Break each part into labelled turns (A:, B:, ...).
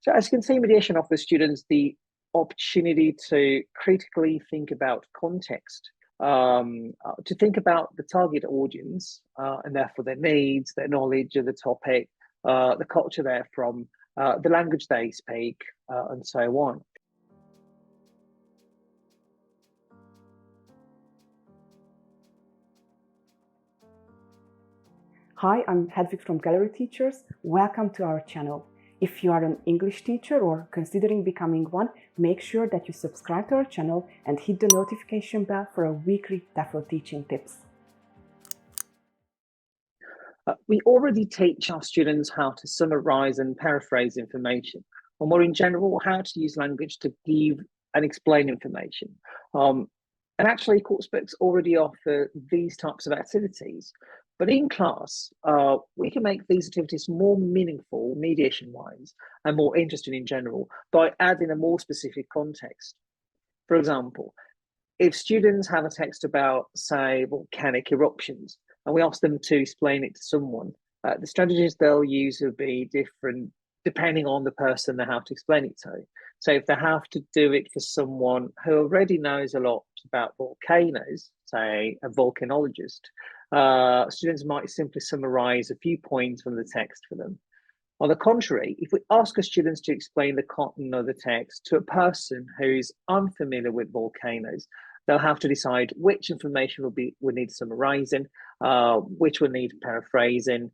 A: So as you can see, mediation offers students the opportunity to critically think about context, to think about the target audience and therefore their needs, their knowledge of the topic, the culture they're from, the language they speak, and so on.
B: Hi, I'm Hedvig from Gallery Teachers. Welcome to our channel. If you are an English teacher or considering becoming one, make sure that you subscribe to our channel and hit the notification bell for our weekly TEFL teaching tips.
A: We already teach our students how to summarize and paraphrase information, or more in general, how to use language to give and explain information. And actually, course books already offer these types of activities. But in class, we can make these activities more meaningful, mediation-wise, and more interesting in general by adding a more specific context. For example, if students have a text about, say, volcanic eruptions, and we ask them to explain it to someone, the strategies they'll use will be different depending on the person they have to explain it to. So if they have to do it for someone who already knows a lot about volcanoes, say a volcanologist, students might simply summarize a few points from the text for them. On the contrary, if we ask our students to explain the content of the text to a person who's unfamiliar with volcanoes, they'll have to decide which information would need summarizing, which would need paraphrasing,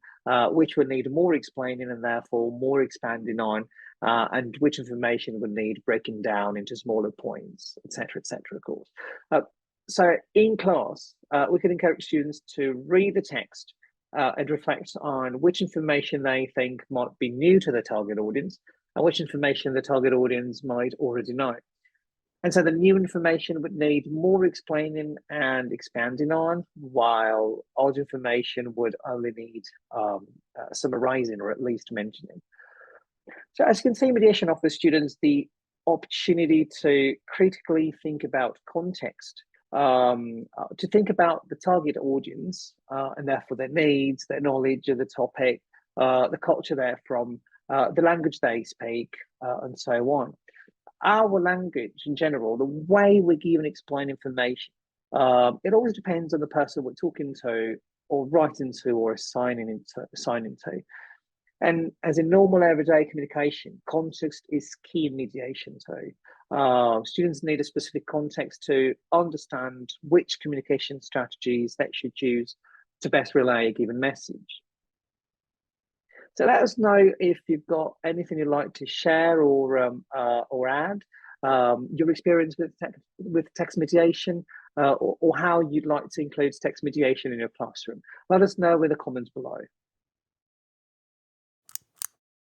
A: which would need more explaining and therefore more expanding on, and which information would need breaking down into smaller points, etc., of course. So in class, we can encourage students to read the text and reflect on which information they think might be new to the target audience and which information the target audience might already know. And so the new information would need more explaining and expanding on, while old information would only need summarizing or at least mentioning. So as you can see, mediation offers students the opportunity to critically think about context, to think about the target audience and therefore their needs, their knowledge of the topic, the culture they're from, the language they speak, and so on. Our language in general, the way we give and explain information, it always depends on the person we're talking to or writing to or assigning to. And as in normal everyday communication, context is key in mediation too. Students need a specific context to understand which communication strategies they should use to best relay a given message. So let us know if you've got anything you'd like to share or add, your experience with text mediation, or how you'd like to include text mediation in your classroom. Let us know in the comments below.